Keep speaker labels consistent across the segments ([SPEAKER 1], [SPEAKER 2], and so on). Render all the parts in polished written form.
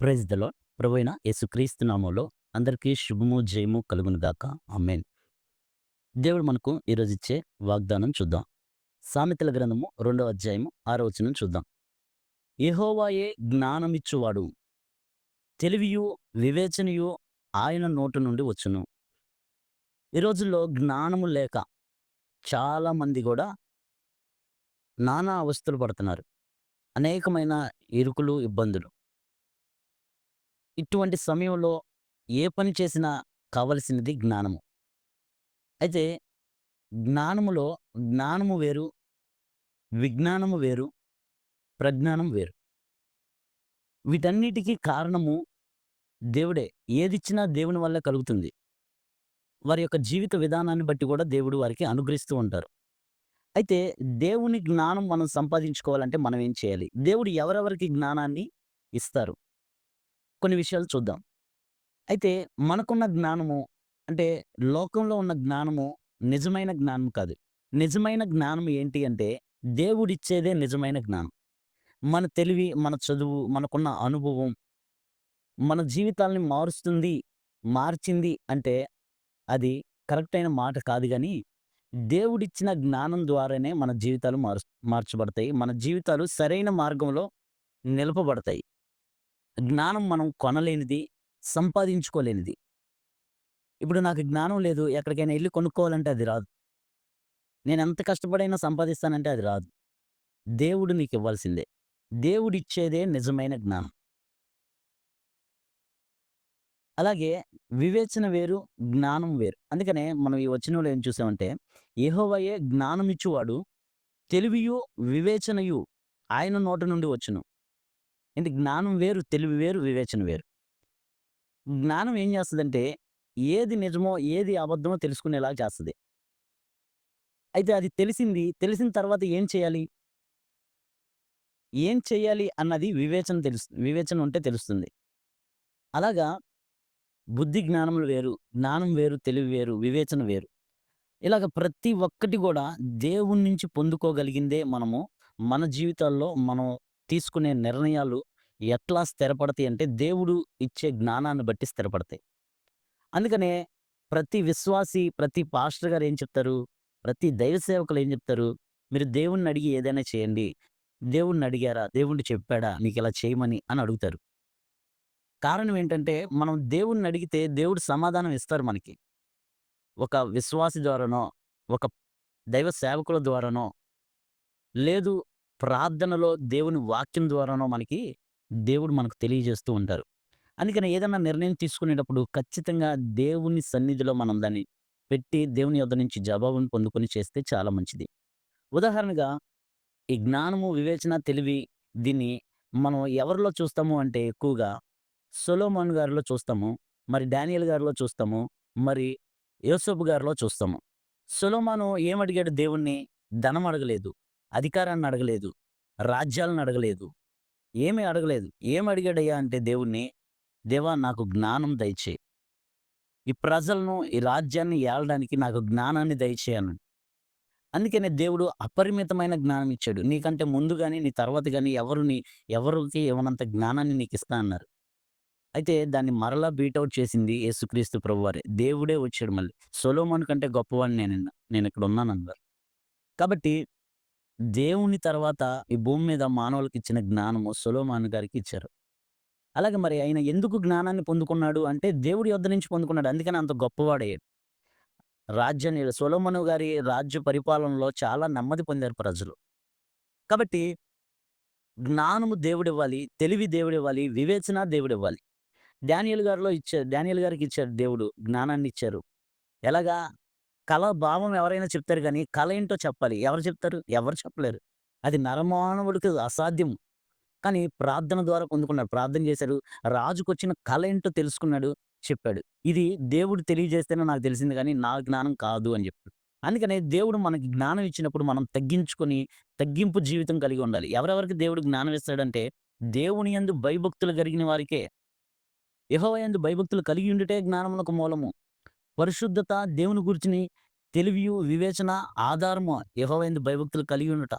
[SPEAKER 1] Praise the lord. ప్రభువైన యేసుక్రీస్తు నామంలో అందరికీ శుభము, జయము కలుగును గాక. ఆమేన్. దేవుడు మనకు ఈరోజు ఇచ్చే వాగ్దానం చూద్దాం. సామెతల గ్రంథము 2వ అధ్యాయము 6వ వచనం చూద్దాం. యెహోవాయే జ్ఞానమిచ్చువాడు, తెలివియు వివేచనయు ఆయన నోటి నుండి వచ్చును. ఈ రోజుల్లో జ్ఞానము లేక చాలా మంది గూడా నానా అవస్థలు పడుతున్నారు. అనేకమైన ఇరుకులు, ఇబ్బందులు. ఇటువంటి సమయంలో ఏ పని చేసినా కావలసినది జ్ఞానము. అయితే జ్ఞానములో జ్ఞానము వేరు, విజ్ఞానము వేరు, ప్రజ్ఞానం వేరు. వీటన్నిటికి కారణము దేవుడే. ఏదిచ్చినా దేవుని వల్లే కలుగుతుంది. వారి యొక్క జీవిత విధానాన్ని బట్టి కూడా దేవుడు వారికి అనుగ్రహిస్తూ ఉంటారు. అయితే దేవుని జ్ఞానం మనం సంపాదించుకోవాలంటే మనం ఏం చేయాలి? దేవుడు ఎవరెవరికి జ్ఞానాన్ని ఇస్తారు? కొన్ని విషయాలు చూద్దాం. అయితే మనకున్న జ్ఞానము అంటే లోకంలో ఉన్న జ్ఞానము నిజమైన జ్ఞానం కాదు. నిజమైన జ్ఞానం ఏంటి అంటే దేవుడిచ్చేదే నిజమైన జ్ఞానం. మన తెలివి, మన చదువు, మనకున్న అనుభవం మన జీవితాల్ని మారుస్తుంది, మార్చింది అంటే అది కరెక్ట్ అయిన మాట కాదు గానీ, దేవుడిచ్చిన జ్ఞానం ద్వారానే మన జీవితాలు మార్చబడతాయి. మన జీవితాలు సరైన మార్గంలో నిలపబడతాయి. జ్ఞానం మనం కొనలేనిది, సంపాదించుకోలేనిది. ఇప్పుడు నాకు జ్ఞానం లేదు. ఎక్కడికైనా ఎళ్లి కొనుక్కోవాలంటే అది రాదు. నేనెంత కష్టపడైనా సంపాదిస్తానంటే అది రాదు. దేవుడు నీకివ్వాల్సిందే. దేవుడిచ్చేదే నిజమైన జ్ఞానం. అలాగే వివేచన వేరు, జ్ఞానం వేరు. అందుకనే మనం ఈ వచనంలో ఏం చూసామంటే, యెహోవాయే జ్ఞానమిచ్చువాడు, తెలివియు, వివేచనయు ఆయన నోట నుండి వచ్చును. ఏంటి జ్ఞానం వేరు, తెలివి వేరు, వివేచన వేరు. జ్ఞానం ఏం చేస్తదంటే, ఏది నిజమో, ఏది అబద్ధమో తెలుసుకునేలా చేస్తది. అయితే అది తెలిసిన తర్వాత ఏం చేయాలి? ఏం చేయాలి అన్నది వివేచన ఉంటే తెలుస్తుంది. అలాగా బుద్ధి జ్ఞానములు వేరు, జ్ఞానం వేరు, తెలివి వేరు, వివేచన వేరు. ఇలాగ ప్రతి ఒక్కటి గూడా దేవుని నుంచి పొందుకోగలిగిందే మనము మన జీవితాల్లో మనం తీసుకునే నిర్ణయాలు ఎట్లా స్థిరపడతాయి అంటే దేవుడు ఇచ్చే జ్ఞానాన్ని బట్టి స్థిరపడతాయి. అందుకనే ప్రతి విశ్వాసి, ప్రతి పాస్టర్ గారు ఏం చెప్తారు? ప్రతి దైవ సేవకులు ఏం చెప్తారు? మీరు దేవుణ్ణి అడిగి ఏదైనా చేయండి. దేవుణ్ణి అడిగారా? దేవుడు చెప్పాడా మీకిలా చేయమని అని అడుగుతారు. కారణం ఏంటంటే మనం దేవుణ్ణి అడిగితే దేవుడు సమాధానం ఇస్తారు మనకి. ఒక విశ్వాసి ద్వారానో, ఒక దైవ సేవకుల ద్వారానో, లేదు ప్రార్థనలో దేవుని వాక్యం ద్వారానో దేవుడు మనకు తెలియజేస్తూ ఉంటారు. అందుకని ఏదన్నా నిర్ణయం తీసుకునేటప్పుడు ఖచ్చితంగా దేవుని సన్నిధిలో మనం దాన్ని పెట్టి దేవుని యొద్ద నుంచి జవాబును పొందుకొని చేస్తే చాలా మంచిది. ఉదాహరణగా ఈ జ్ఞానము, వివేచన, తెలివి దీన్ని మనం ఎవరిలో చూస్తాము అంటే ఎక్కువగా సొలొమోను గారిలో చూస్తాము. మరి డానియేల్ గారిలో చూస్తాము. మరి యోసేపు గారిలో చూస్తాము. సొలొమోను ఏమడిగాడు దేవుణ్ణి? ధనం అడగలేదు. అధికారాన్ని అడగలేదు. రాజ్యాలను అడగలేదు. ఏమి అడగలేదు. ఏమడిగాడయ్యా అంటే దేవుణ్ణి, దేవా నాకు జ్ఞానం దయచేయి. ఈ ప్రజలను, ఈ రాజ్యాన్ని ఏలడానికి నాకు జ్ఞానాన్ని దయచేయి అన్నాడు. అందుకనే దేవుడు అపరిమితమైన జ్ఞానం ఇచ్చాడు. నీకంటే ముందు గాని, నీ తర్వాత గాని ఎవరికి ఇవ్వనంత జ్ఞానాన్ని నీకిస్తా అన్నారు. అయితే దాన్ని మరలా బీట్ ఔట్ చేసింది యేసుక్రీస్తు ప్రభువారే. దేవుడే వచ్చాడు మళ్ళీ. సొలొమోను కంటే గొప్పవాడిని నేనిక్కడ ఉన్నానన్నారు. కాబట్టి దేవుని తర్వాత ఈ భూమి మీద మానవులకిచ్చిన జ్ఞానము సొలొమోను గారికి ఇచ్చారు. అలాగే మరి ఆయన ఎందుకు జ్ఞానాన్ని పొందుకున్నాడు అంటే దేవుడి యొద్ద నుంచి పొందుకున్నాడు. అందుకని అంత గొప్పవాడయ్యాడు. సొలొమోను గారి రాజ్య పరిపాలనలో చాలా నెమ్మది పొందారు ప్రజలు. కాబట్టి జ్ఞానము దేవుడివ్వాలి, తెలివి దేవుడివ్వాలి, వివేచన దేవుడివ్వాలి. డానియేల్ గారికి ఇచ్చాడు దేవుడు జ్ఞానాన్నిచ్చారు. ఎలాగా? కల భావం ఎవరైనా చెప్తారు గానీ, కల ఏంటో చెప్పాలి. ఎవరు చెప్తారు? ఎవరు చెప్పలేరు. అది నరమానవుడికి అసాధ్యం. కానీ ప్రార్థన ద్వారా పొందుకున్నాడు. ప్రార్థన చేశాడు. రాజుకొచ్చిన కల ఏంటో తెలుసుకున్నాడు, చెప్పాడు. ఇది దేవుడు తెలియజేస్తేనే నాకు తెలిసింది గానీ, నా జ్ఞానం కాదు అని చెప్పాడు. అందుకనే దేవుడు మనకి జ్ఞానం ఇచ్చినప్పుడు మనం తగ్గించుకొని, తగ్గింపు జీవితం కలిగి ఉండాలి. ఎవరెవరికి దేవుడు జ్ఞానం ఇస్తాడంటే, దేవుని యందు భయభక్తులు కలిగిన వారికే. యెహోవా యందు భయభక్తులు కలిగి ఉండుటే జ్ఞానమునకు మూలము. పరిశుద్ధత, దేవుని గూర్చిని తెలివియు, వివేచన, ఆధారము యెహోవా యందు భయభక్తులు కలిగి ఉండుట.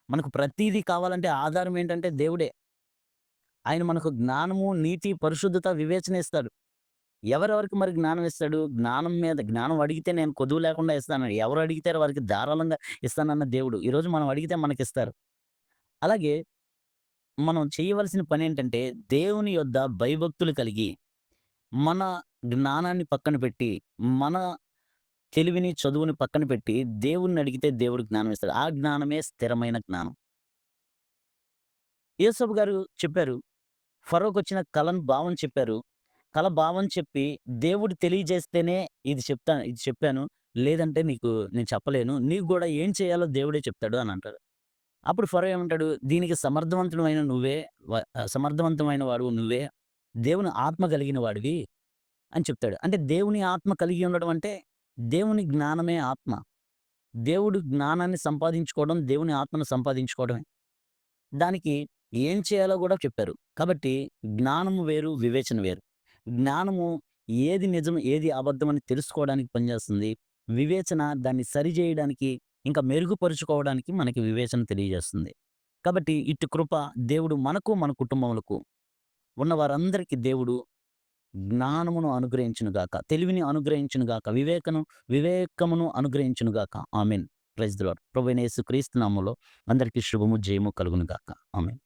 [SPEAKER 1] మనకు ప్రతీదీ కావాలంటే ఆధారం ఏంటంటే దేవుడే. ఆయన మనకు జ్ఞానము, నీతి, పరిశుద్ధత, వివేచన ఇస్తాడు. ఎవరెవరికి మరి జ్ఞానం ఇస్తాడు? జ్ఞానం అడిగితే నేను కొదువు లేకుండా ఇస్తానని. ఎవరు అడిగితే వారికి ధారాళంగా ఇస్తానన్న దేవుడు. ఈరోజు మనం అడిగితే మనకిస్తారు. అలాగే మనం చేయవలసిన పనేంటంటే, దేవుని యొద్ద భయభక్తులు కలిగి, మన జ్ఞానాన్ని పక్కన పెట్టి, మన తెలివిని, చదువుని పక్కన పెట్టి, దేవుడినడిగితే దేవుడు జ్ఞానం ఇస్తాడు. ఆ జ్ఞానమే స్థిరమైన జ్ఞానం. యేసయ్య గారు చెప్పారు. ఫరోకొచ్చిన కలను భావం చెప్పారు. కల భావం చెప్పి, దేవుడు తెలియజేస్తేనే ఇది చెప్పాను. లేదంటే నేను చెప్పలేను. నీకు గూడా ఏం చేయాలో దేవుడే చెప్తాడు అనంటాడు. అప్పుడు ఫరో ఏమంటాడు? దీనికి సమర్థవంతమైన వాడవు నువ్వే. దేవుని ఆత్మ కలిగిన వాడివి అని చెప్తాడు. అంటే దేవుని ఆత్మ కలిగి ఉండడం అంటే, దేవుని జ్ఞానమే ఆత్మ. దేవుడు జ్ఞానాన్ని సంపాదించుకోవడం, దేవుని ఆత్మను సంపాదించుకోవడమే. దానికి ఏం చేయాలో గూడా చెప్పారు. కాబట్టి జ్ఞానము వేరు, వివేచన వేరు. జ్ఞానము ఏది నిజం, ఏది అబద్ధం అని తెలుసుకోవడానికి పనిచేస్తుంది. వివేచన దాన్ని సరిజేయడానికి, ఇంకా మెరుగుపరుచుకోవడానికి మనకి వివేచన తెలియజేస్తుంది. కాబట్టి ఇట్టి కృప దేవుడు మనకు, మన కుటుంబములకు ఉన్న వారందరికీ దేవుడు జ్ఞానమును అనుగ్రహించునుగాక, తెలివిని అనుగ్రహించునుగాక, వివేకమును అనుగ్రహించునుగాక. ఆమేన్. Praise the Lord. ప్రభువైన యేసుక్రీస్తు నామములో అందరికీ శుభము, జయము కలుగునుగాక. ఆమేన్.